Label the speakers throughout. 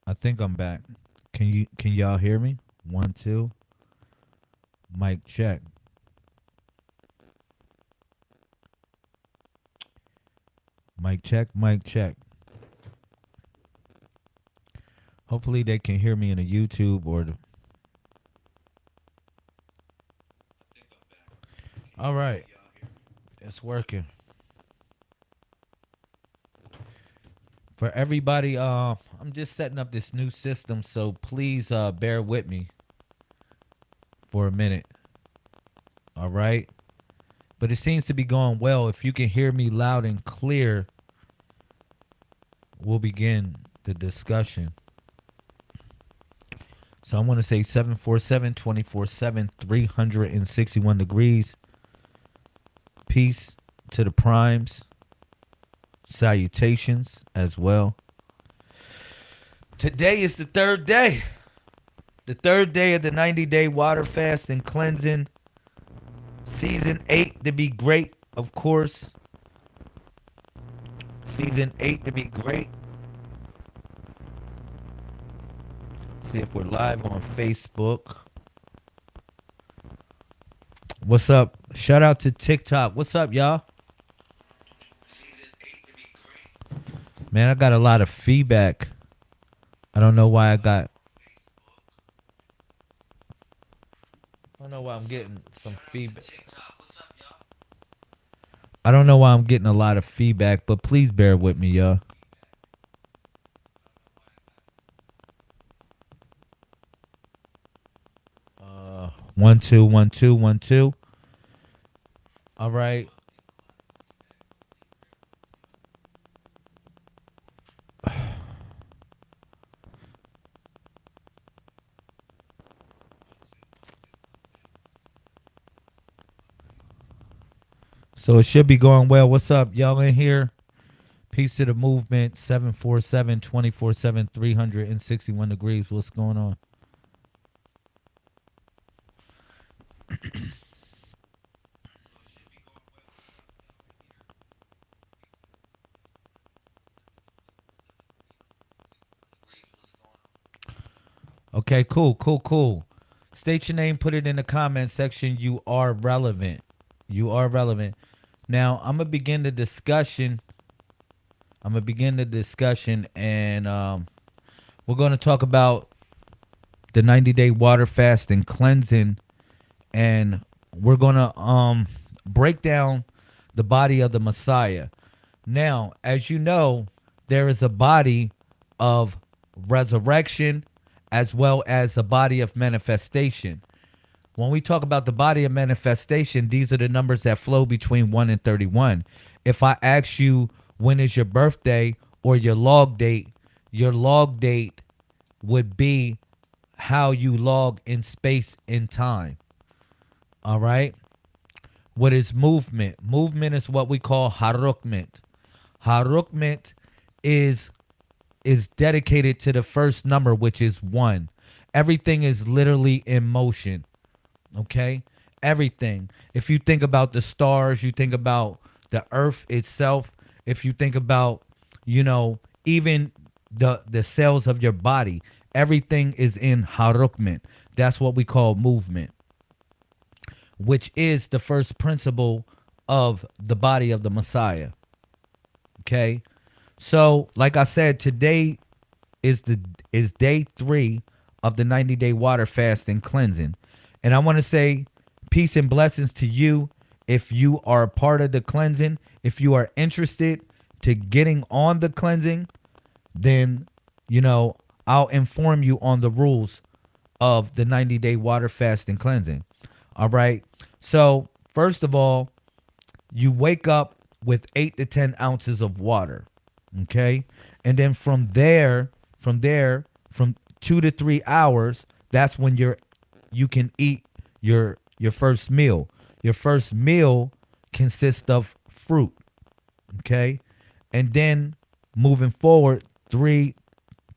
Speaker 1: I think I'm back. Can y'all hear me? One, two. Mic check. Mic check. Mic check. Hopefully they can hear me in the YouTube or the. All right, it's working for everybody. I'm just setting up this new system, so please bear with me for a minute. All right, but it seems to be going well. If you can hear me loud and clear, we'll begin the discussion. So I want to say 747 24/7 361 degrees. Peace to the primes. Salutations as well. Today is the third day. The third day of the 90-day water fast and cleansing. Season 8 to be great, of course. Season 8 to be great. See if we're live on Facebook. What's up? Shout out to TikTok. What's up, y'all? Man, I got a lot of feedback. I don't know why I don't know why I'm getting some feedback. I don't know why I'm getting a lot of feedback, but please bear with me, y'all. One, two, one, two, one, two. All right. So it should be going well. What's up, y'all in here? Peace to the movement. 747 24/7 361 degrees. What's going on? Okay, cool, cool, cool. State your name, put it in the comment section. You are relevant. You are relevant. Now, I'm going to begin the discussion. And we're going to talk about the 90-day water fast and cleansing, and we're going to break down the body of the Messiah. Now, as you know, there is a body of resurrection as well as a body of manifestation. When we talk about the body of manifestation, these are the numbers that flow between 1 and 31. If I ask you when is your birthday or your log date would be how you log in space and time. All right? What is movement? Movement is what we call harukment. Harukment is dedicated to the first number, which is 1. Everything is literally in motion. Okay? Everything. If you think about the stars, you think about the earth itself, if you think about, even the cells of your body, everything is in harukment. That's what we call movement, which is the first principle of the body of the Messiah. Okay? So, like I said, today is day 3 of the 90-day water fast and cleansing. And I want to say peace and blessings to you if you are a part of the cleansing. If you are interested to getting on the cleansing, then, I'll inform you on the rules of the 90-day water fast and cleansing. All right. So, first of all, you wake up with 8 to 10 ounces of water. Okay. And then from 2 to 3 hours, that's when you can eat your first meal. Your first meal consists of fruit. Okay. And then moving forward, 2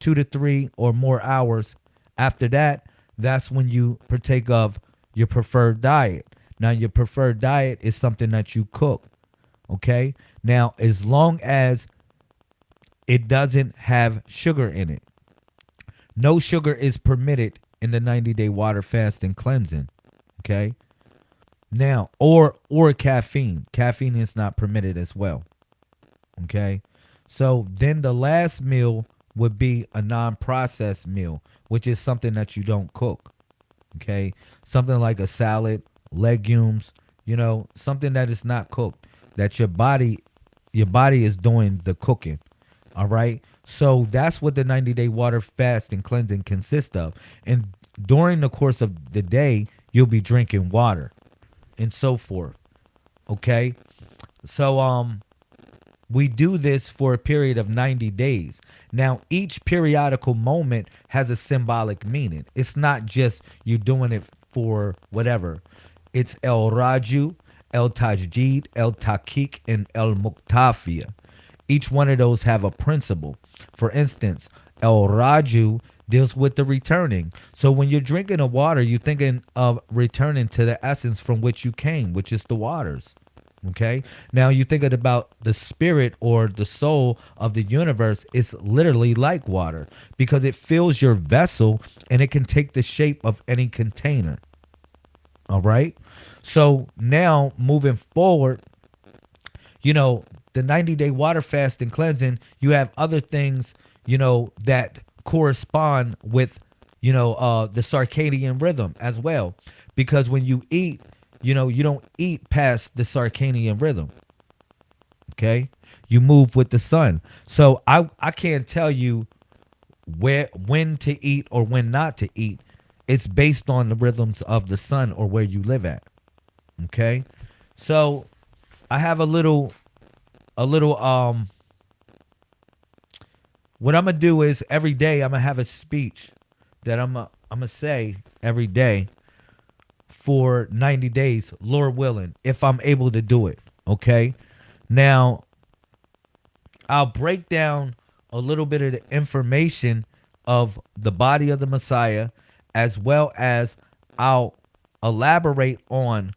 Speaker 1: to 3 or more hours after that, that's when you partake of your preferred diet. Now, your preferred diet is something that you cook. Okay. Now, as long as it doesn't have sugar in it. No sugar is permitted in the 90-day water fast and cleansing. Okay. Now, or caffeine. Caffeine is not permitted as well. Okay. So then the last meal would be a non-processed meal, which is something that you don't cook. Okay. Something like a salad, legumes, something that is not cooked, that your body is doing the cooking. All right. So that's what the 90-day water fast and cleansing consists of. And during the course of the day, you'll be drinking water and so forth. Okay. So we do this for a period of 90 days. Now, each periodical moment has a symbolic meaning. It's not just you doing it for whatever. It's El Raju, El Tajdid, El Takik, and El Muktafia. Each one of those have a principle. For instance, El Raju deals with the returning. So when you're drinking the water, you're thinking of returning to the essence from which you came, which is the waters. Okay. Now you think about the spirit or the soul of the universe. It's literally like water because it fills your vessel and it can take the shape of any container. All right. So now moving forward, the 90-day water fast and cleansing, you have other things, that correspond with, the circadian rhythm as well. Because when you eat, you don't eat past the circadian rhythm. Okay. You move with the sun. So I can't tell you when to eat or when not to eat. It's based on the rhythms of the sun or where you live at. Okay. So I have a little what I'm gonna do is every day I'm gonna have a speech that I'm gonna say every day for 90 days, Lord willing, if I'm able to do it. Okay. Now I'll break down a little bit of the information of the body of the Messiah, as well as I'll elaborate on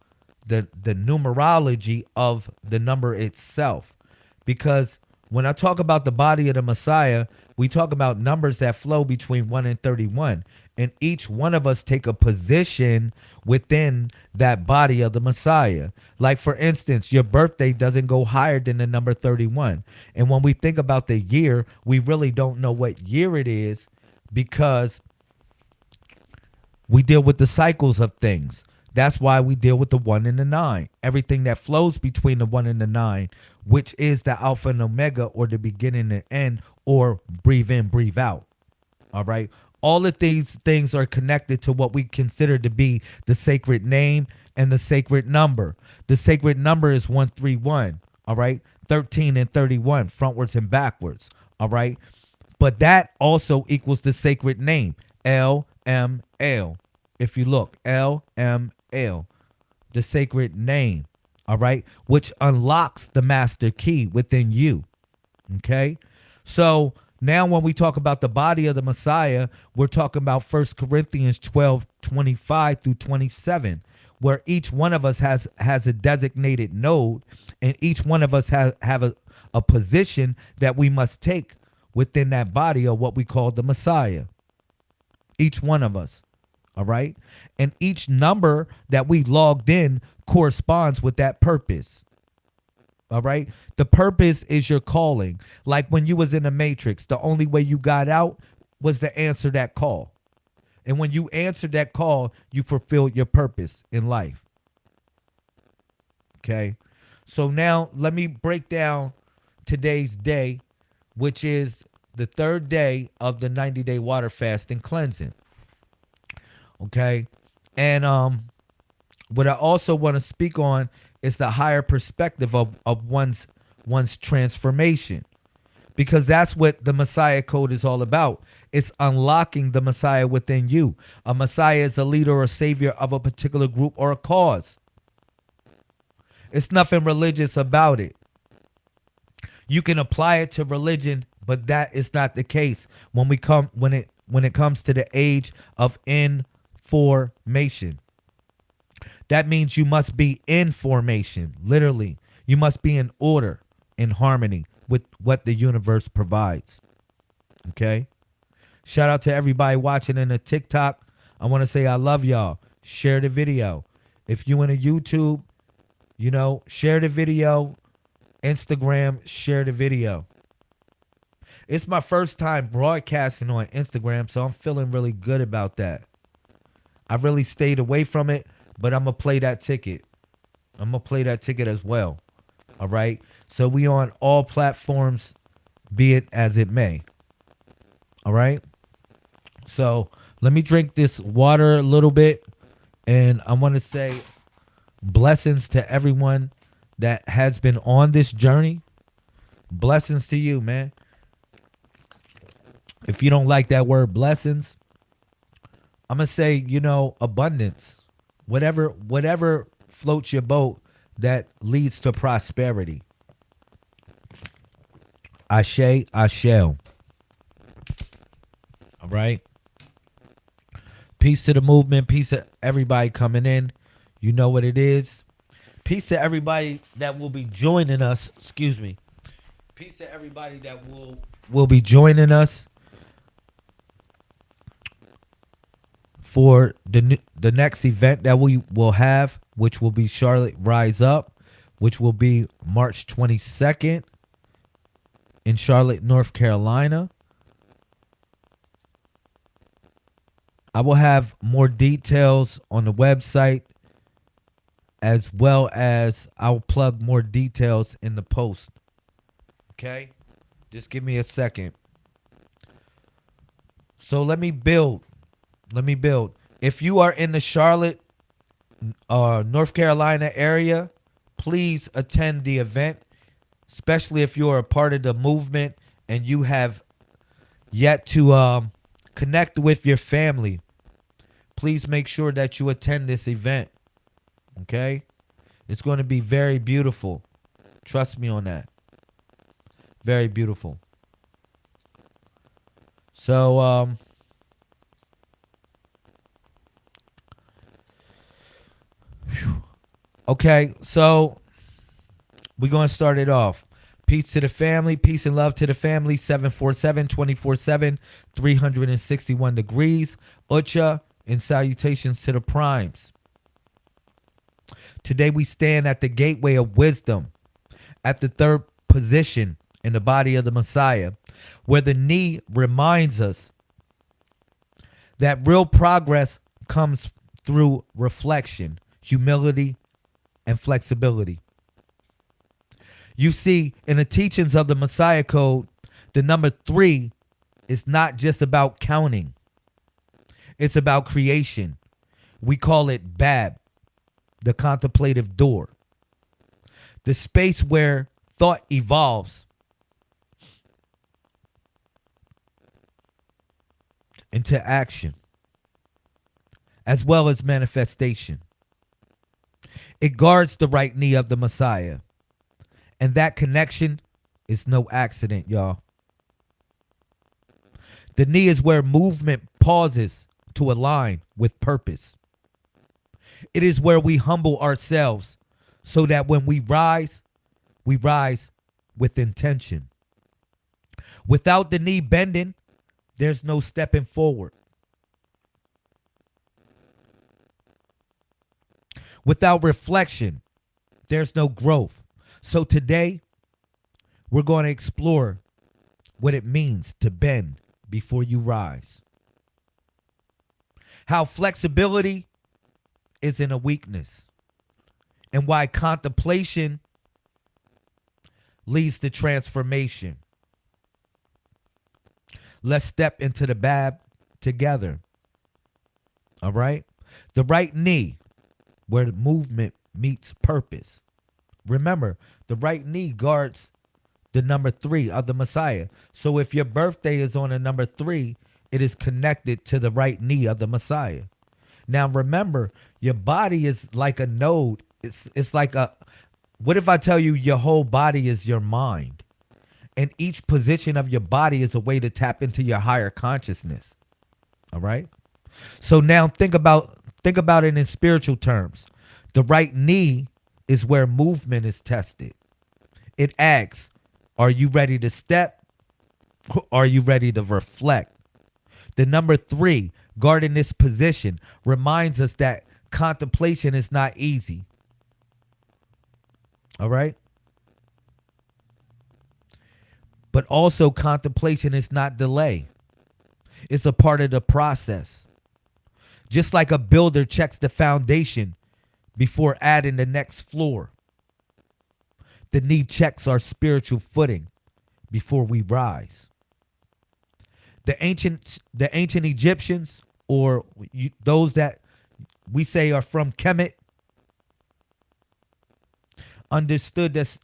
Speaker 1: the numerology of the number itself. Because when I talk about the body of the Messiah, we talk about numbers that flow between 1 and 31. And each one of us take a position within that body of the Messiah. Like, for instance, your birthday doesn't go higher than the number 31. And when we think about the year, we really don't know what year it is because we deal with the cycles of things. That's why we deal with the 1 and the 9. Everything that flows between the 1 and the 9, which is the Alpha and Omega, or the beginning and end, or breathe in, breathe out. All right. All of these things are connected to what we consider to be the sacred name and the sacred number. The sacred number is 131. All right. 13 and 31, frontwards and backwards. All right. But that also equals the sacred name, LML. If you look, LML, the sacred name, all right, which unlocks the master key within you. Okay. So now when we talk about the body of the Messiah, we're talking about 1 Corinthians 12:25 through 27, where each one of us has a designated node, and each one of us have a position that we must take within that body of what we call the Messiah. Each one of us. All right. And each number that we logged in corresponds with that purpose. All right. The purpose is your calling. Like when you was in the Matrix, the only way you got out was to answer that call. And when you answered that call, you fulfilled your purpose in life. Okay. So now let me break down today's day, which is the third day of the 90-day water fast and cleansing. Okay. And what I also want to speak on is the higher perspective of one's transformation. Because that's what the Messiah Code is all about. It's unlocking the Messiah within you. A Messiah is a leader or savior of a particular group or a cause. It's nothing religious about it. You can apply it to religion, but that is not the case when it comes to the age of information. That means you must be in formation, literally. You must be in order, in harmony with what the universe provides. Okay? Shout out to everybody watching in the TikTok. I want to say I love y'all. Share the video. If you in a YouTube, share the video. Instagram, share the video. It's my first time broadcasting on Instagram, so I'm feeling really good about that. I really stayed away from it, but I'm going to play that ticket. I'm going to play that ticket as well. All right? So we on all platforms, be it as it may. All right? So let me drink this water a little bit, and I want to say blessings to everyone that has been on this journey. Blessings to you, man. If you don't like that word blessings, I'm going to say, abundance. Whatever floats your boat that leads to prosperity. Ashe, ashel. All right. Peace to the movement. Peace to everybody coming in. You know what it is. Peace to everybody that will be joining us. Excuse me. Peace to everybody that will be joining us for the next event that we will have, which will be Charlotte Rise Up, which will be March 22nd in Charlotte, North Carolina. I will have more details on the website, as well as I'll plug more details in the post. Okay? Just give me a second. So let me build. If you are in the Charlotte, North Carolina area, please attend the event, especially if you are a part of the movement and you have yet to connect with your family. Please make sure that you attend this event. Okay? It's going to be very beautiful. Trust me on that. Very beautiful. So, okay, so we're going to start it off. Peace to the family. Peace and love to the family. 747, 24/7, 361 degrees. Ucha, and salutations to the primes. Today we stand at the gateway of wisdom, at the third position in the body of the Messiah, where the knee reminds us that real progress comes through reflection, humility, and flexibility. You see, in the teachings of the Messiah Code, the number 3 is not just about counting. It's about creation. We call it Bab, the contemplative door. The space where thought evolves into action, as well as manifestation. It guards the right knee of the Messiah. And that connection is no accident, y'all. The knee is where movement pauses to align with purpose. It is where we humble ourselves so that when we rise with intention. Without the knee bending, there's no stepping forward. Without reflection, there's no growth. So today, we're going to explore what it means to bend before you rise. How flexibility isn't a weakness, and why contemplation leads to transformation. Let's step into the Bab together. All right? The right knee, where the movement meets purpose. Remember, the right knee guards the number 3 of the Messiah. So if your birthday is on a number 3, it is connected to the right knee of the Messiah. Now remember, your body is like a node. It's like what if I tell you your whole body is your mind? And each position of your body is a way to tap into your higher consciousness. All right? So now think about it in spiritual terms. The right knee is where movement is tested. It asks, are you ready to step? Or are you ready to reflect? The number 3, guarding this position, reminds us that contemplation is not easy. All right? But also, contemplation is not delay. It's a part of the process. Just like a builder checks the foundation before adding the next floor, the knee checks our spiritual footing before we rise. The ancient Egyptians, or those that we say are from Kemet, understood this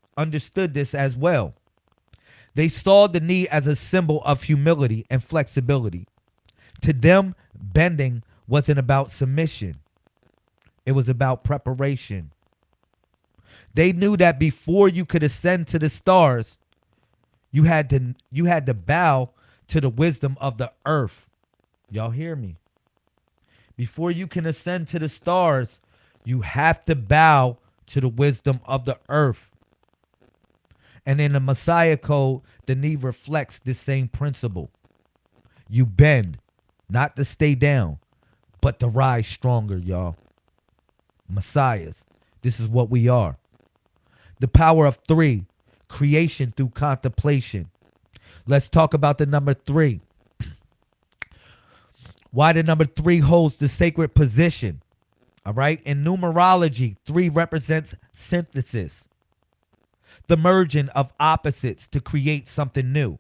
Speaker 1: as well. They saw the knee as a symbol of humility and flexibility. To them, bending wasn't about submission. It was about preparation. They knew that before you could ascend to the stars, you had to bow to the wisdom of the earth. Y'all hear me? Before you can ascend to the stars, you have to bow to the wisdom of the earth. And in the Messiah code, the knee reflects this same principle. You bend, not to stay down, but to rise stronger, y'all. Messiahs, this is what we are. The power of 3, creation through contemplation. Let's talk about the number 3. Why the number 3 holds the sacred position. All right. In numerology, 3 represents synthesis, the merging of opposites to create something new.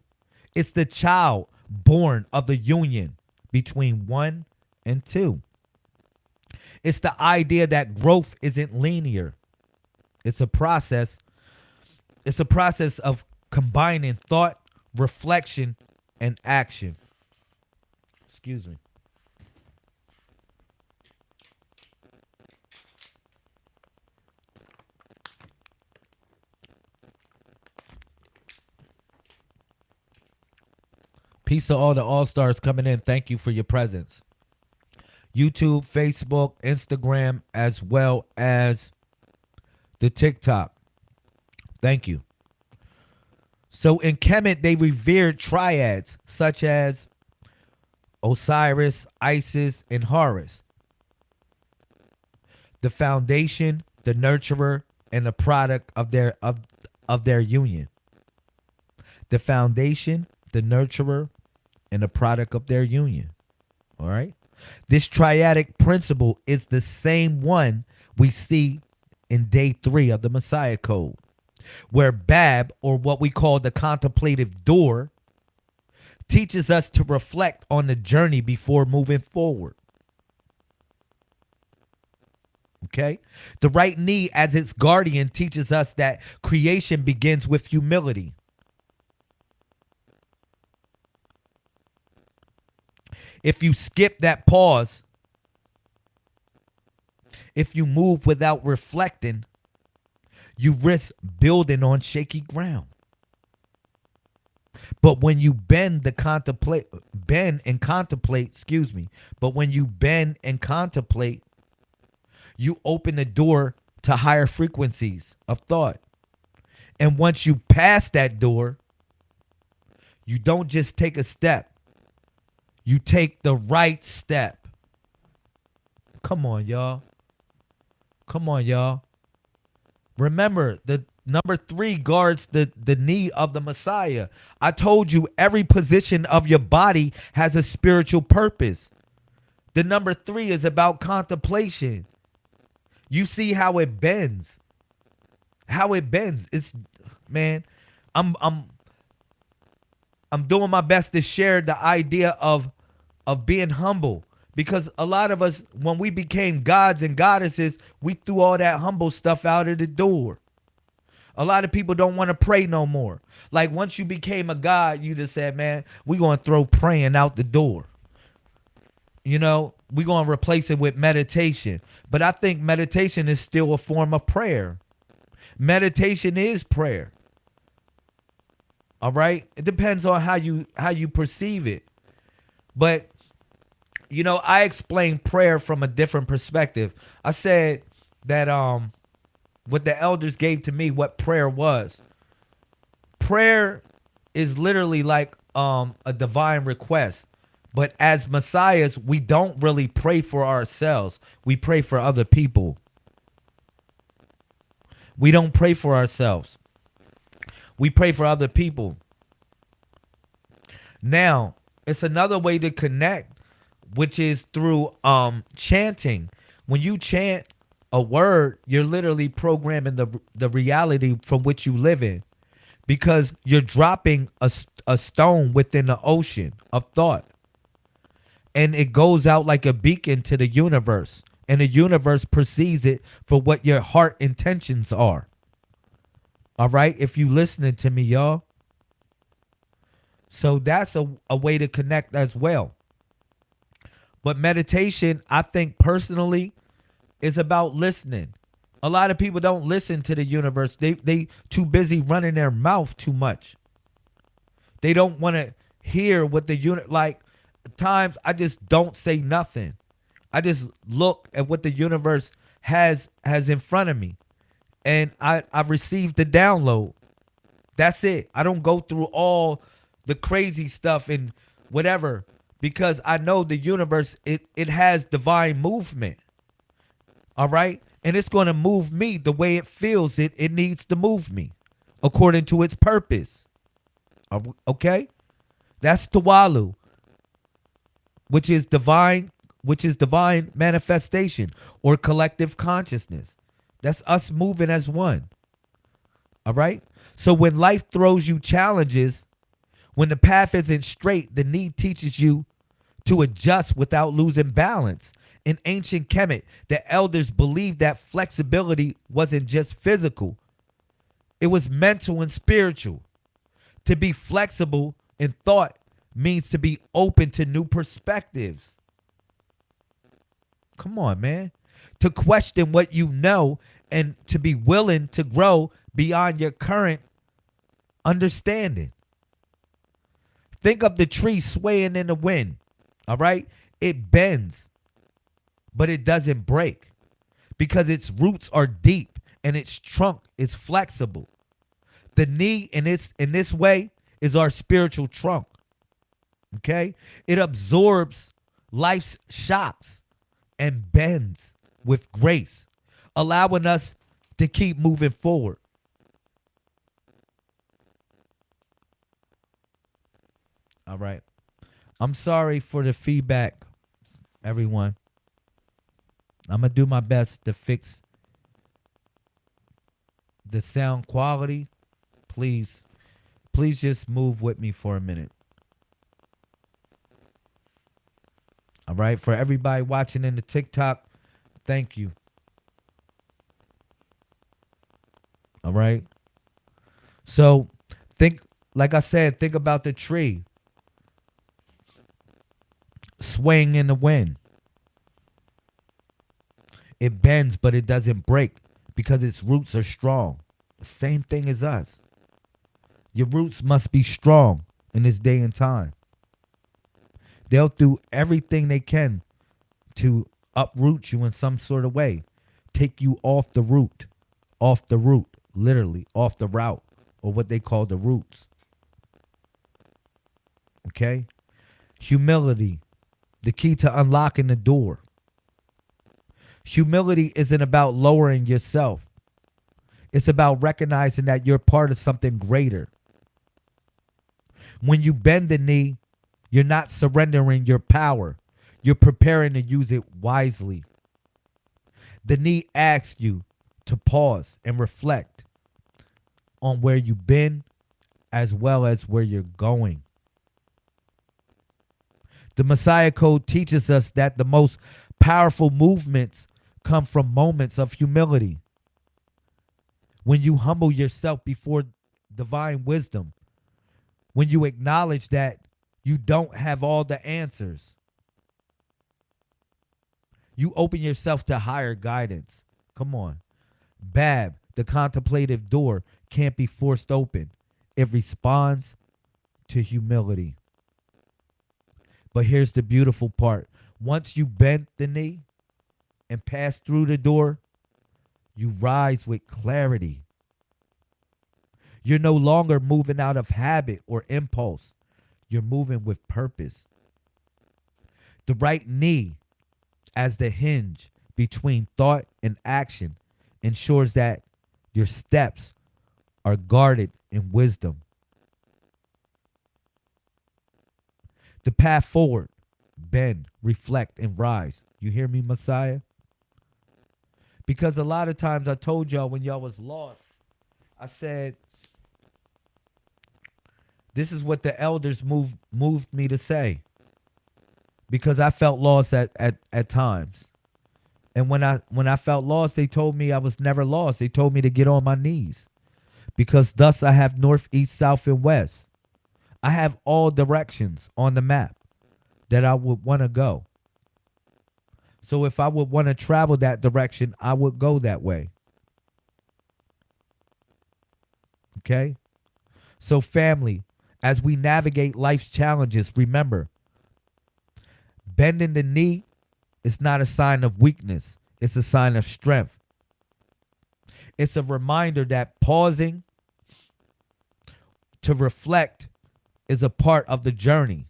Speaker 1: It's the child born of the union between 1 and 2. It's the idea that growth isn't linear. It's a process. It's a process of combining thought, reflection, and action. Excuse me. Peace to all the all-stars coming in. Thank you for your presence. YouTube, Facebook, Instagram, as well as the TikTok. Thank you. So in Kemet, they revered triads such as Osiris, Isis, and Horus. The foundation, the nurturer, and the product of their union. The foundation, the nurturer, and the product of their union. All right? This triadic principle is the same one we see in day 3 of the Messiah Code, where Bab, or what we call the contemplative door, teaches us to reflect on the journey before moving forward. Okay? The right knee, as its guardian, teaches us that creation begins with humility. If you skip that pause, if you move without reflecting, you risk building on shaky ground. But when you bend and contemplate, you open the door to higher frequencies of thought. And once you pass that door, you don't just take a step. You take the right step. Come on, y'all. Come on, y'all. Remember, the number 3 guards the knee of the Messiah. I told you every position of your body has a spiritual purpose. The number 3 is about contemplation. You see how it bends. How it bends. It's, man, I'm doing my best to share the idea of being humble, because a lot of us, when we became gods and goddesses, we threw all that humble stuff out of the door. A lot of people don't want to pray no more. Like, once you became a god, you just said, man, we're going to throw praying out the door. You know, we're going to replace it with meditation. But I think meditation is still a form of prayer. Meditation is prayer. All right? It depends on how you perceive it. But, you know, I explained prayer from a different perspective. I said that what the elders gave to me, what prayer was. Prayer is literally like a divine request But as messiahs, we don't really pray for ourselves. We pray for other people. We don't pray for ourselves. We pray for other people. Now, it's another way to connect, which is through chanting. When you chant a word, you're literally programming the reality from which you live in, because you're dropping a stone within the ocean of thought, and it goes out like a beacon to the universe, and the universe perceives it for what your heart intentions are. All right, if you listening to me, y'all. So that's a way to connect as well. But meditation, I think personally, is about listening. A lot of people don't listen to the universe. They too busy running their mouth too much. They don't want to hear what the like at times I just don't say nothing. I just look at what the universe has in front of me. And I've received the download. That's it. I don't go through all the crazy stuff and whatever, because I know the universe, it has divine movement. All right? And it's going to move me the way it feels it needs to move me according to its purpose. Okay? That's Tawalu, which is divine manifestation or collective consciousness. That's us moving as one. All right? So when life throws you challenges, when the path isn't straight, the need teaches you to adjust without losing balance. In ancient Kemet, the elders believed that flexibility wasn't just physical, it was mental and spiritual. To be flexible in thought means to be open to new perspectives. Come on, man. To question what you know and to be willing to grow beyond your current understanding. Think of the tree swaying in the wind. All right? It bends, but it doesn't break because its roots are deep and its trunk is flexible. The knee in this way is our spiritual trunk. Okay? It absorbs life's shocks and bends with grace, allowing us to keep moving forward. All right. I'm sorry for the feedback, everyone. I'm going to do my best to fix the sound quality. Please just move with me for a minute. All right. For everybody watching in the TikTok, thank you. All right. So like I said, think about the tree swaying in the wind. It bends, but it doesn't break because its roots are strong. The same thing as us. Your roots must be strong in this day and time. They'll do everything they can to uproot you in some sort of way. Take you off the route, literally off the route, or what they call the roots. Okay? Humility, the key to unlocking the door. Humility isn't about lowering yourself. It's about recognizing that you're part of something greater. When you bend the knee, you're not surrendering your power. You're preparing to use it wisely. The knee asks you to pause and reflect on where you've been as well as where you're going. The Messiah Code teaches us that the most powerful movements come from moments of humility. When you humble yourself before divine wisdom, when you acknowledge that you don't have all the answers, you open yourself to higher guidance. Come on. Bab, the contemplative door, can't be forced open. It responds to humility. But here's the beautiful part. Once you bend the knee and pass through the door, you rise with clarity. You're no longer moving out of habit or impulse. You're moving with purpose. The right knee, as the hinge between thought and action, ensures that your steps are guarded in wisdom. The path forward, bend, reflect, and rise. You hear me, Messiah? Because a lot of times I told y'all when y'all was lost, I said, this is what the elders moved me to say. Because I felt lost at times. And when I felt lost, they told me I was never lost. They told me to get on my knees. Because thus I have north, east, south, and west. I have all directions on the map that I would want to go. So if I would want to travel that direction, I would go that way. Okay? So family, as we navigate life's challenges, remember, bending the knee is not a sign of weakness. It's a sign of strength. It's a reminder that pausing to reflect is a part of the journey,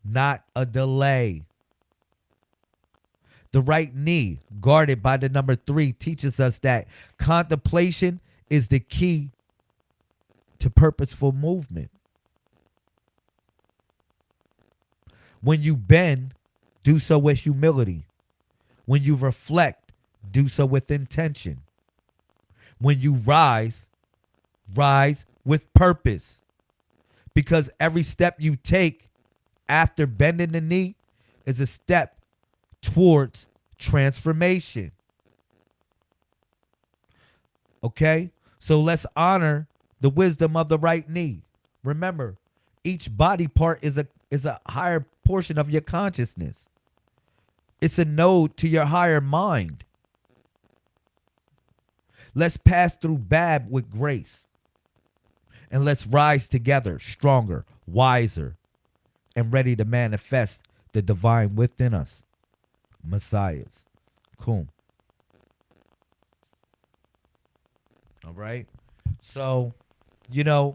Speaker 1: not a delay. The right knee, guarded by the number 3, teaches us that contemplation is the key to purposeful movement. When you bend, do so with humility. When you reflect, do so with intention. When you rise, rise with purpose. Because every step you take after bending the knee is a step towards transformation. Okay? So let's honor the wisdom of the right knee. Remember, each body part is a higher portion of your consciousness. It's a node to your higher mind. Let's pass through Bab with grace. And let's rise together, stronger, wiser, and ready to manifest the divine within us. Messiahs. Cool. All right. So, I'm going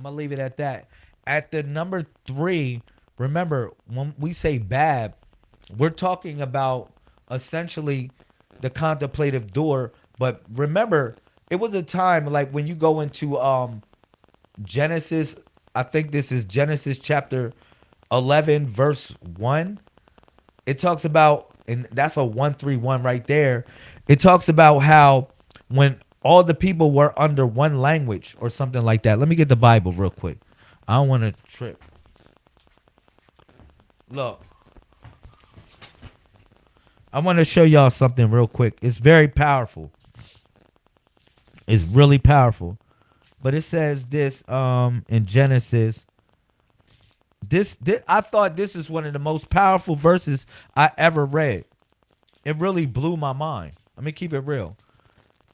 Speaker 1: to leave it at that. At the number 3, remember, when we say Bab, we're talking about essentially the contemplative door. But remember, it was a time like when you go into Genesis, I think this is Genesis chapter 11, verse 1. It talks about, and that's a 131 right there. It talks about how when all the people were under one language or something like that. Let me get the Bible real quick. I don't want to trip. Look. I want to show y'all something real quick. It's very powerful. It's really powerful. But it says this in Genesis. This I thought this is one of the most powerful verses I ever read. It really blew my mind. Let me keep it real.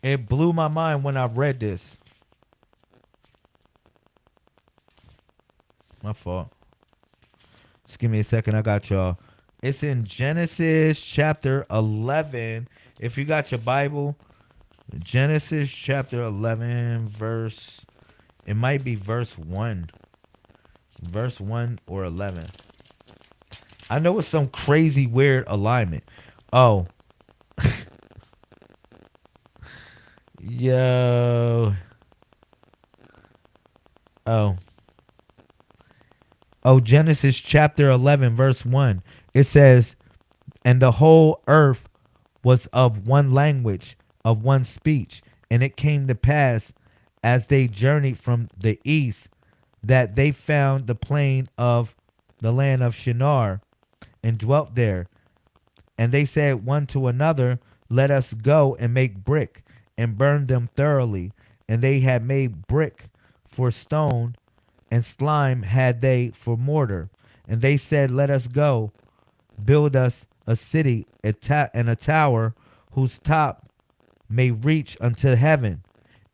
Speaker 1: It blew my mind when I read this. My fault. Just give me a second. I got y'all. It's in Genesis chapter 11. If you got your Bible, Genesis chapter 11, verse, it might be verse 1. Verse 1 or 11. I know it's some crazy weird alignment. Oh. Yo. Oh. Oh, Genesis chapter 11, verse 1. It says, and the whole earth was of one language, of one speech. And it came to pass, as they journeyed from the east, that they found the plain of the land of Shinar, and dwelt there. And they said one to another, let us go and make brick, and burn them thoroughly. And they had made brick for stone, and slime had they for mortar. And they said, let us go, build us a city and a tower whose top may reach unto heaven,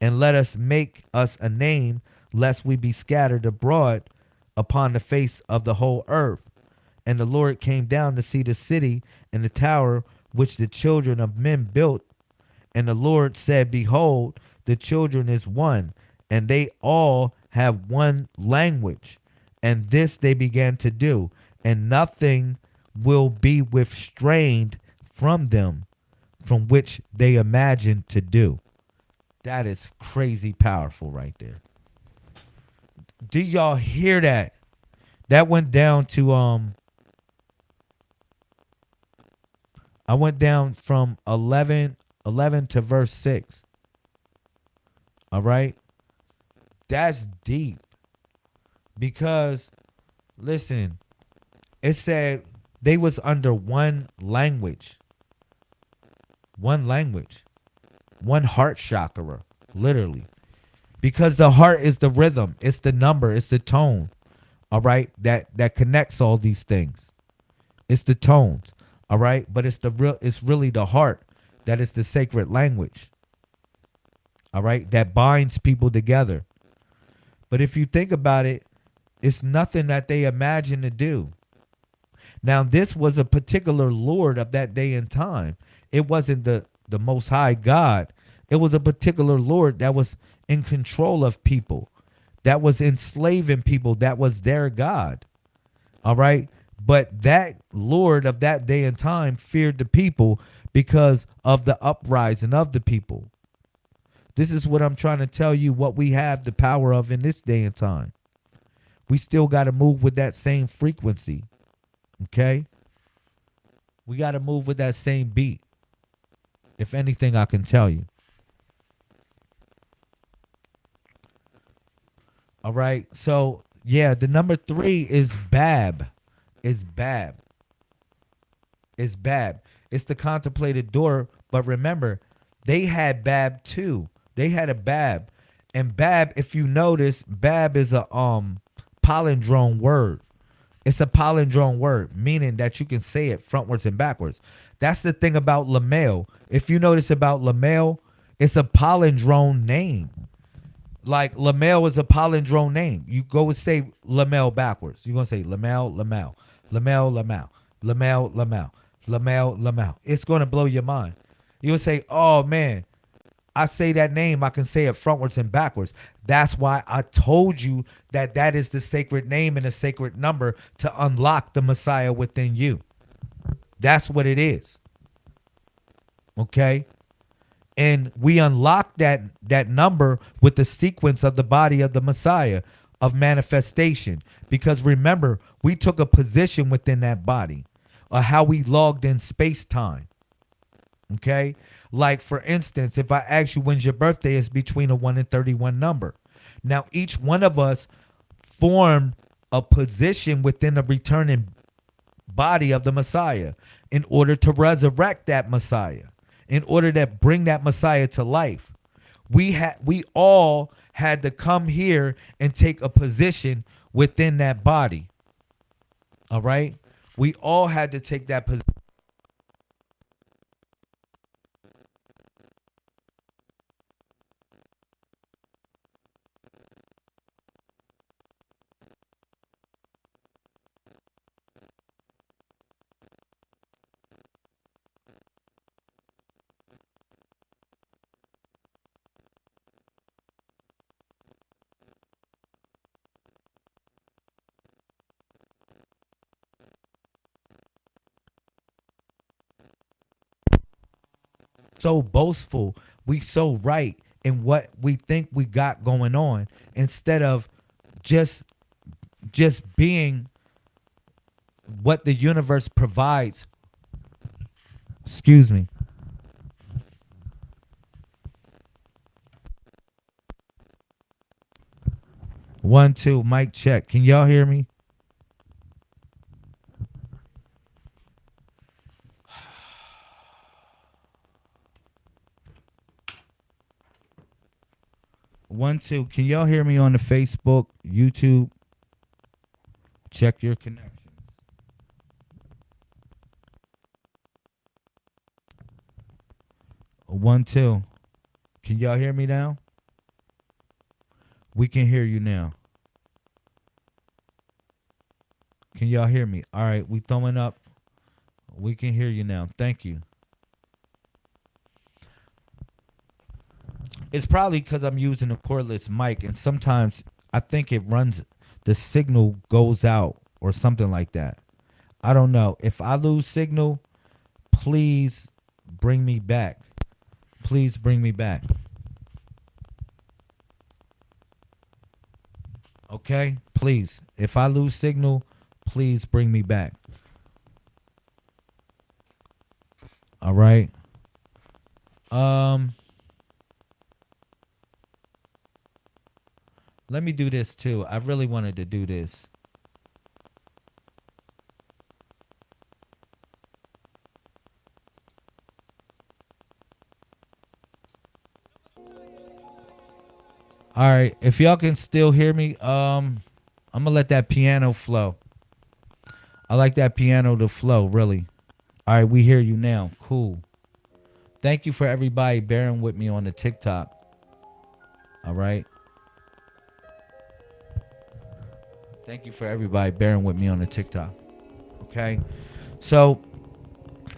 Speaker 1: and let us make us a name, lest we be scattered abroad upon the face of the whole earth. And the Lord came down to see the city and the tower which the children of men built. And the Lord said, behold, the children is one, and they all have one language. And this they began to do, and nothing will be restrained from them, from which they imagine to do. That is crazy powerful right there. Do y'all hear that? That went down to I went down from 11 to verse 6. All right? That's deep because listen, it said they was under one language. One language. One heart chakra, literally. Because the heart is the rhythm, it's the number, it's the tone. All right? That connects all these things. It's the tones. All right? But it's really the heart that is the sacred language. All right? That binds people together. But if you think about it, it's nothing that they imagine to do. Now, this was a particular Lord of that day and time. It wasn't the Most High God. It was a particular Lord that was in control of people, that was enslaving people, that was their God. All right? But that Lord of that day and time feared the people because of the uprising of the people. This is what I'm trying to tell you, what we have the power of in this day and time. We still got to move with that same frequency. Okay? We got to move with that same beat. If anything, I can tell you. All right? So, yeah, the number 3 is Bab. Is Bab. Is Bab. It's the contemplated door. But remember, they had Bab too. They had a Bab. And Bab, if you notice, Bab is a palindrome word. It's a palindrome word, meaning that you can say it frontwards and backwards. That's the thing about Lamel. If you notice about Lamel, it's a palindrome name. Like Lamel is a palindrome name. You go and say Lamel backwards. You're going to say Lamel, Lamel, Lamel, Lamel, Lamel, Lamel, Lamel, Lamel. It's going to blow your mind. You'll say, oh man, I say that name, I can say it frontwards and backwards. That's why I told you that that is the sacred name and a sacred number to unlock the Messiah within you. That's what it is. Okay? And we unlock that number with the sequence of the body of the Messiah of manifestation. Because remember, we took a position within that body of how we logged in space-time. Okay? Like, for instance, if I ask you when's your birthday, it's between a 1 and 31 number. Now, each one of us formed a position within the returning body of the Messiah in order to resurrect that Messiah, in order to bring that Messiah to life. We all had to come here and take a position within that body. All right? We all had to take that position. So boastful, we so right in what we think we got going on, instead of just being what the universe provides. Excuse me. 1 2 mic check. Can y'all hear me? 1 2. Can y'all hear me on the Facebook, YouTube? Check your connections. 1 2. Can y'all hear me now? We can hear you now. Can y'all hear me? All right, we throwing up. We can hear you now. Thank you. It's probably because I'm using a cordless mic, and sometimes I think it runs, the signal goes out or something like that. I don't know. If I lose signal, please bring me back. Please bring me back. Okay? Please. If I lose signal, please bring me back. All right? Um Let me do this too. I really wanted to do this. All right, if y'all can still hear me, I'm gonna let that piano flow. I like that piano to flow, really. All right, we hear you now. Cool. Thank you for everybody bearing with me on the TikTok. All right. Thank you for everybody bearing with me on the TikTok. Okay. So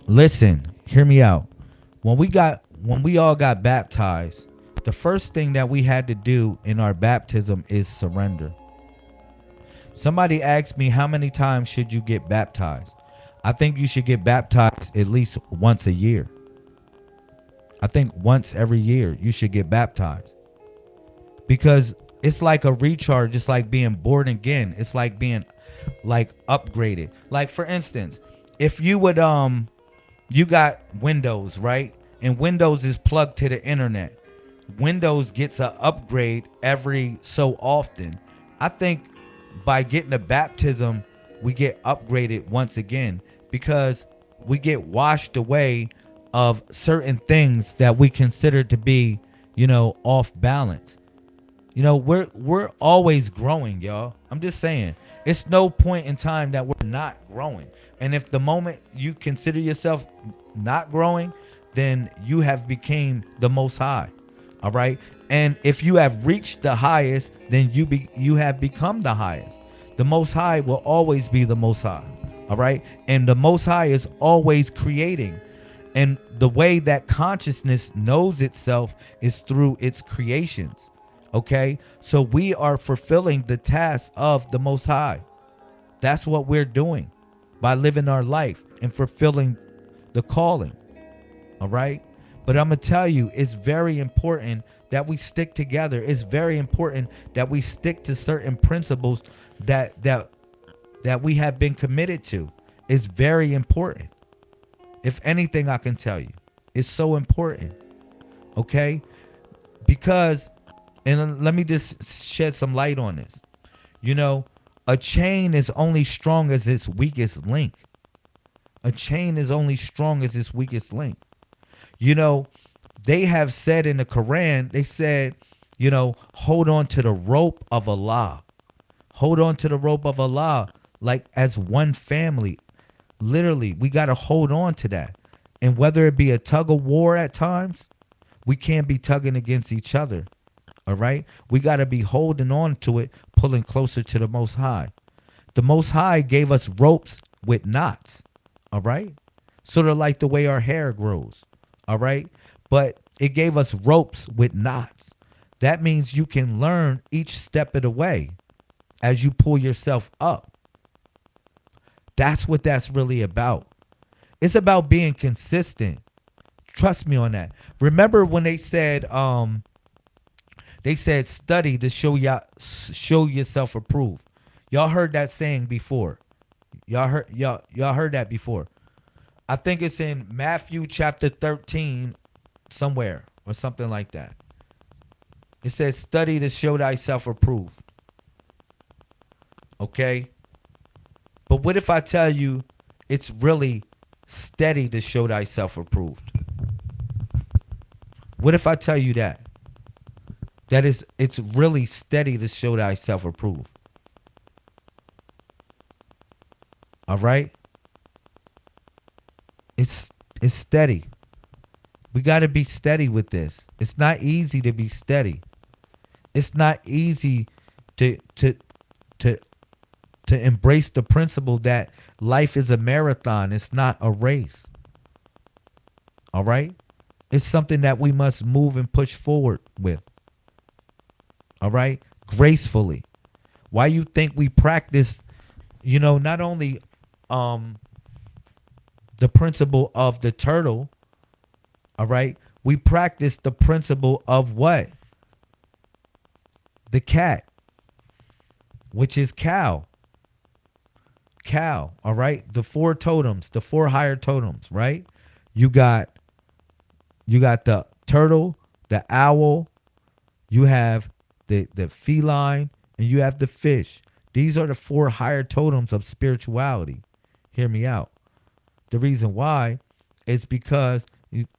Speaker 1: listen, hear me out. When we all got baptized, the first thing that we had to do in our baptism is surrender. Somebody asked me, how many times should you get baptized? I think you should get baptized at least once a year. I think once every year you should get baptized. Because it's like a recharge. It's like being born again. It's like being like upgraded. Like for instance, if you would you got Windows, right? And Windows is plugged to the internet. Windows gets an upgrade every so often. I think by getting a baptism, we get upgraded once again because we get washed away of certain things that we consider to be, off balance. We're always growing, y'all. I'm just saying, it's no point in time that we're not growing. And if the moment you consider yourself not growing, then you have became the most high. All right. And if you have reached the highest, then you have become the highest. The most high will always be the most high. All right. And the most high is always creating. And the way that consciousness knows itself is through its creations. Okay. So we are fulfilling the task of the most high. That's what we're doing by living our life and fulfilling the calling. All right. But I'm going to tell you, it's very important that we stick together. It's very important that we stick to certain principles that we have been committed to. It's very important. If anything, I can tell you, it's so important. Okay. Because, and let me just shed some light on this. A chain is only strong as its weakest link. A chain is only strong as its weakest link. They have said in the Quran, they said, hold on to the rope of Allah. Hold on to the rope of Allah like as one family. Literally, we got to hold on to that. And whether it be a tug of war at times, we can't be tugging against each other. All right? We got to be holding on to it, pulling closer to the Most High. The Most High gave us ropes with knots. All right? Sort of like the way our hair grows. All right. But it gave us ropes with knots. That means you can learn each step of the way as you pull yourself up. That's what that's really about. It's about being consistent. Trust me on that. Remember when they said study to show yourself approved. Y'all heard that saying before. Y'all heard that before. I think it's in Matthew chapter 13 somewhere or something like that. It says, study to show thyself approved. Okay? But what if I tell you it's really steady to show thyself approved? What if I tell you that? It's really steady to show thyself approved. All right? It's steady. We got to be steady with this. It's not easy to be steady. It's not easy to embrace the principle that life is a marathon. It's not a race. All right? It's something that we must move and push forward with. All right? Gracefully. Why you think we practice, not only um the principle of the turtle, all right? We practice the principle of what? The cat, which is cow. Cow, all right? The four totems, the four higher totems, right? You got the turtle, the owl, you have the feline, and you have the fish. These are the four higher totems of spirituality. Hear me out. The reason why is because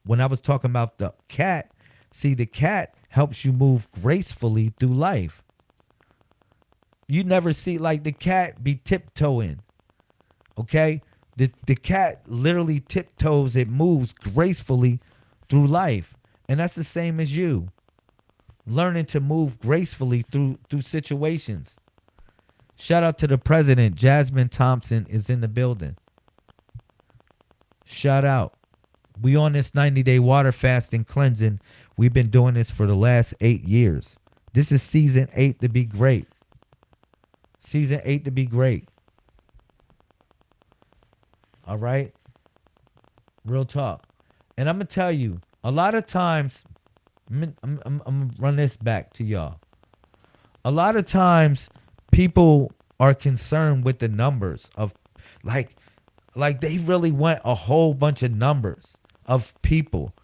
Speaker 1: when I was talking about the cat, see, the cat helps you move gracefully through life. You never see like the cat be tiptoeing. Okay? The cat literally tiptoes, it moves gracefully through life. And that's the same as you. Learning to move gracefully through situations. Shout out to the president. Jasmine Thompson is in the building. Shout out. We on this 90-day water fasting cleansing. We've been doing this for the last 8 years. This is season 8 to be great. Season 8 to be great. All right? Real talk. And I'm going to tell you, a lot of times, I'm going to run this back to y'all. A lot of times, people are concerned with the numbers of, like they really want a whole bunch of numbers of people.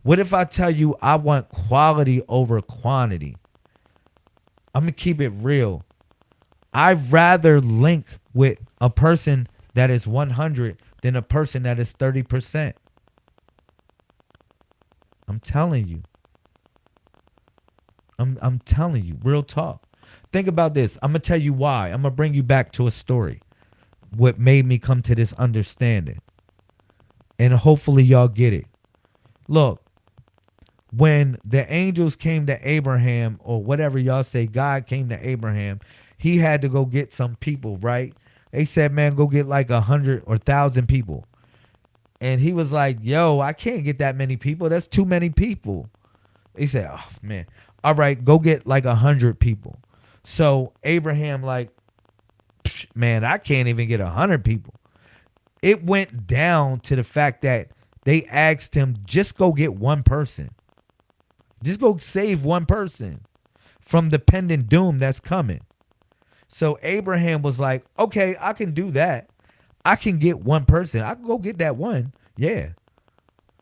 Speaker 1: What if I tell you I want quality over quantity? I'm going to keep it real. I'd rather link with a person that is 100 than a person that is 30%. I'm telling you. I'm telling you, real talk. Think about this. I'm going to tell you why. I'm going to bring you back to a story. What made me come to this understanding. And hopefully y'all get it. Look, when the angels came to Abraham, or whatever y'all say, God came to Abraham, he had to go get some people, right? They said, man, go get like 100 or 1,000 people. And he was like, yo, I can't get that many people. That's too many people. He said, oh, man. All right, go get like 100 people. So Abraham like, man, I can't even get 100 people. It went down to the fact that they asked him, just go get one person. Just go save one person from the pending doom that's coming. So Abraham was like, okay, I can do that. I can get one person. I can go get that one. Yeah.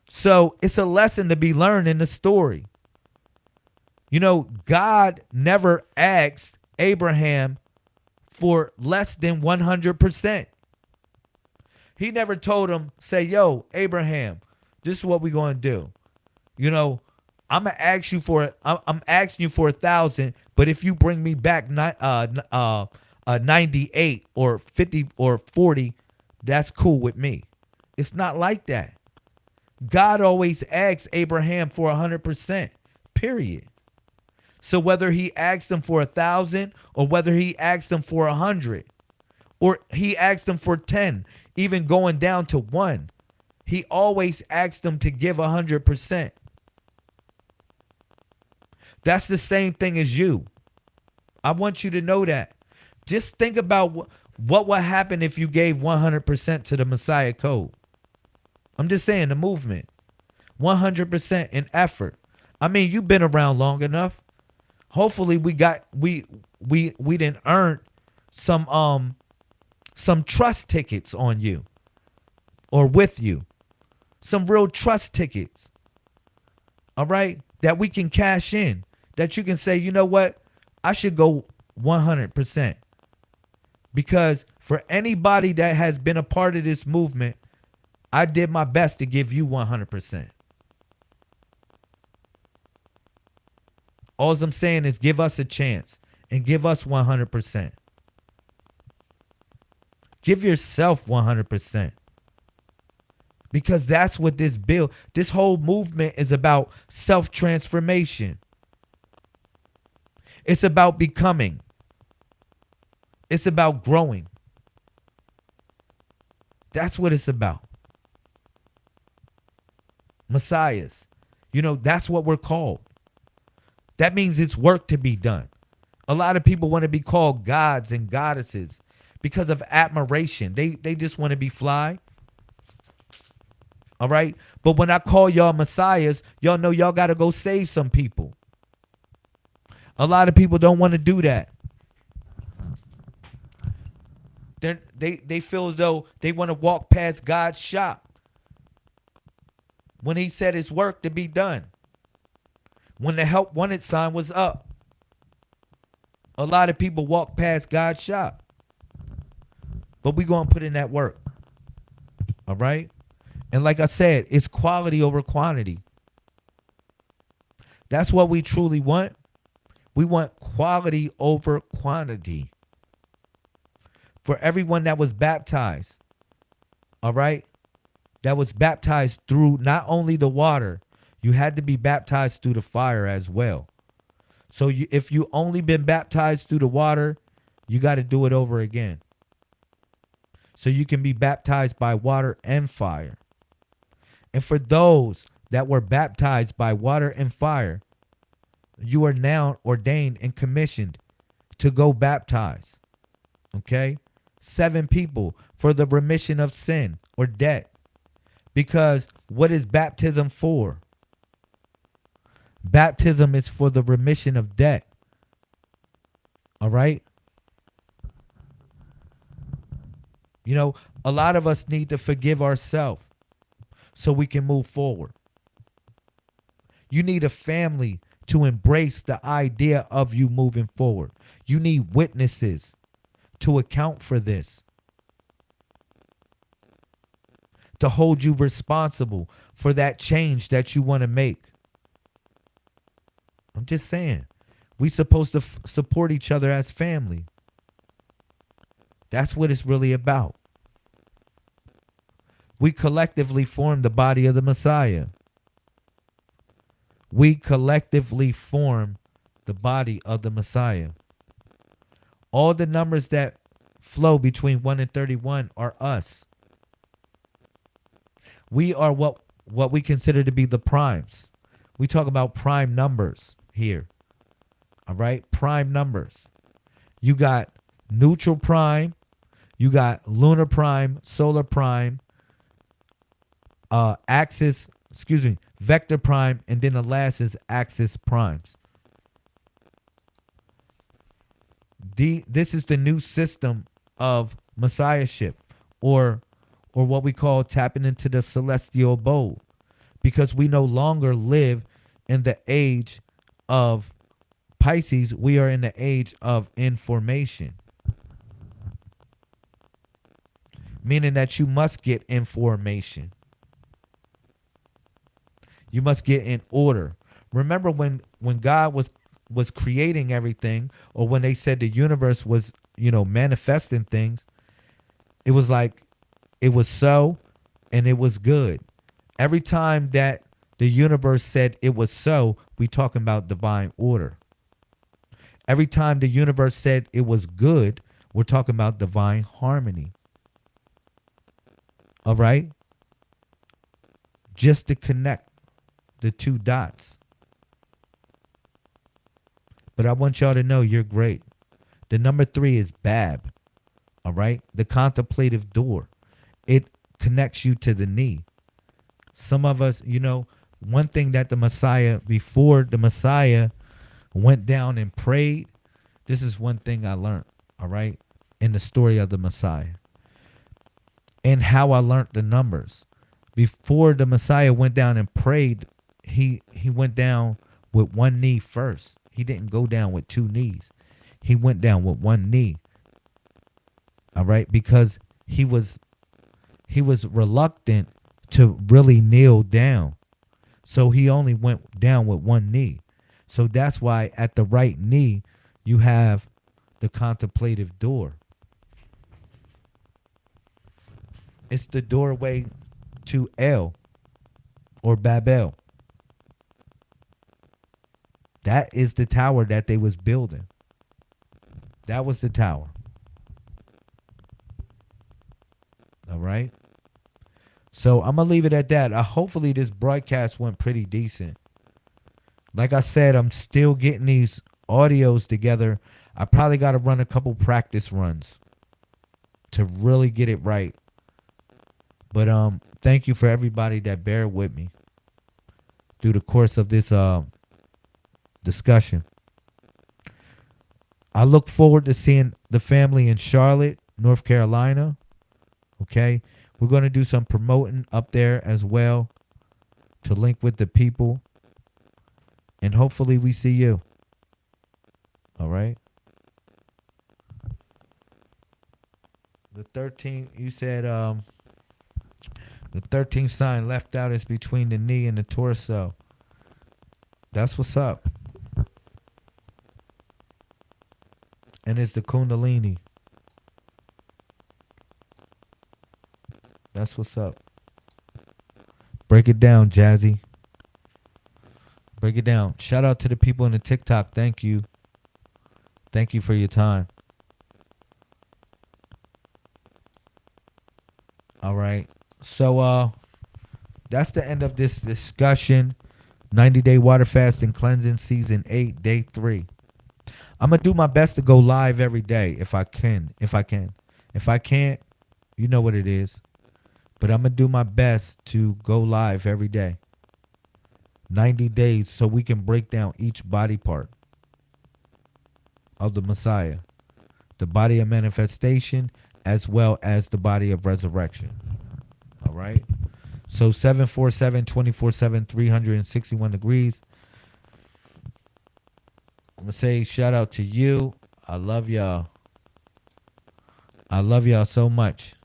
Speaker 1: So it's a lesson to be learned in the story. You know, God never asked Abraham for less than 100%. He never told him, say, yo, Abraham, this is what we're going to do. You know, I'm asking you for 1,000, but if you bring me back 98 or 50 or 40, that's cool with me. It's not like that. God always asks Abraham for 100%, period. So whether he asked him for 1,000 or whether he asked him for 100 or he asked him for 10, even going down to 1, he always asked them to give 100%. That's the same thing as you. I want you to know that. Just think about what would happen if you gave 100% to the Messiah Code. I'm just saying, the movement. 100% in effort. I mean, you've been around long enough. Hopefully we didn't earn some trust tickets on you or with you. Some real trust tickets. All right? That we can cash in. That you can say, you know what? I should go 100%. Because for anybody that has been a part of this movement, I did my best to give you 100%. All I'm saying is give us a chance and give us 100%. Give yourself 100%. Because that's what this whole movement is about, self-transformation. It's about becoming. It's about growing. That's what it's about. Messiahs. You know, that's what we're called. That means it's work to be done. A lot of people want to be called gods and goddesses because of admiration. They just want to be fly. All right. But when I call y'all messiahs, y'all know y'all got to go save some people. A lot of people don't want to do that. They feel as though they want to walk past God's shop when he said his work to be done. When the help wanted sign was up, a lot of people walk past God's shop. But we're going to put in that work. All right? And like I said, it's quality over quantity. That's what we truly want. We want quality over quantity. For everyone that was baptized, all right, that was baptized through not only the water, you had to be baptized through the fire as well. So if you only been baptized through the water, you got to do it over again. So you can be baptized by water and fire. And for those that were baptized by water and fire, you are now ordained and commissioned to go baptize. Okay? 7 people for the remission of sin or debt. Because what is baptism for? Baptism is for the remission of debt. All right? You know, a lot of us need to forgive ourselves so we can move forward. You need a family to embrace the idea of you moving forward. You need witnesses to account for this, to hold you responsible for that change that you want to make. I'm just saying, we supposed to support each other as family. That's what it's really about. We collectively form the body of the Messiah. We collectively form the body of the Messiah. All the numbers that flow between 1 and 31 are us. We are what we consider to be the primes. We talk about prime numbers here. All right? Prime numbers. You got neutral prime. You got lunar prime, solar prime, vector prime, and then the last is axis primes. This is the new system of messiahship, or what we call tapping into the celestial abode, because we no longer live in the age of Pisces. We are in the age of information, meaning that you must get information. You must get in order. Remember when God was creating everything, or when they said the universe was, manifesting things, it was like, it was so, and it was good. Every time that the universe said it was so, we talking about divine order. Every time the universe said it was good, we're talking about divine harmony. All right? Just to connect the two dots. But I want y'all to know you're great. The number 3 is Bab. All right? The contemplative door. It connects you to the knee. Some of us, one thing that the Messiah, before the Messiah went down and prayed, this is one thing I learned, all right, in the story of the Messiah. And how I learned the numbers. Before the Messiah went down and prayed, he went down with one knee first. He didn't go down with 2 knees. He went down with one knee. All right, because he was reluctant to really kneel down. So he only went down with one knee. So that's why at the right knee, you have the contemplative door. It's the doorway to El, or Babel. That is the tower that they was building. That was the tower. All right. So I'm going to leave it at that. Hopefully this broadcast went pretty decent. Like I said, I'm still getting these audios together. I probably got to run a couple practice runs. to really get it right. But thank you for everybody that bear with me through the course of this discussion. I look forward to seeing the family in Charlotte, North Carolina. Okay. We're going to do some promoting up there as well to link with the people. And hopefully we see you. All right. The 13th, you said the 13th sign left out is between the knee and the torso. That's what's up. And it's the Kundalini. That's what's up. Break it down, Jazzy. Break it down. Shout out to the people in the TikTok. Thank you. Thank you for your time. All right. So that's the end of this discussion. 90-day water fast and cleansing season 8, day 3. I'm going to do my best to go live every day if I can. If I can't, you know what it is. But I'm going to do my best to go live every day. 90 days so we can break down each body part of the Messiah. The body of manifestation as well as the body of resurrection. All right? So 747, 24/7, 361 degrees. I'm going to say shout out to you. I love y'all. I love y'all so much.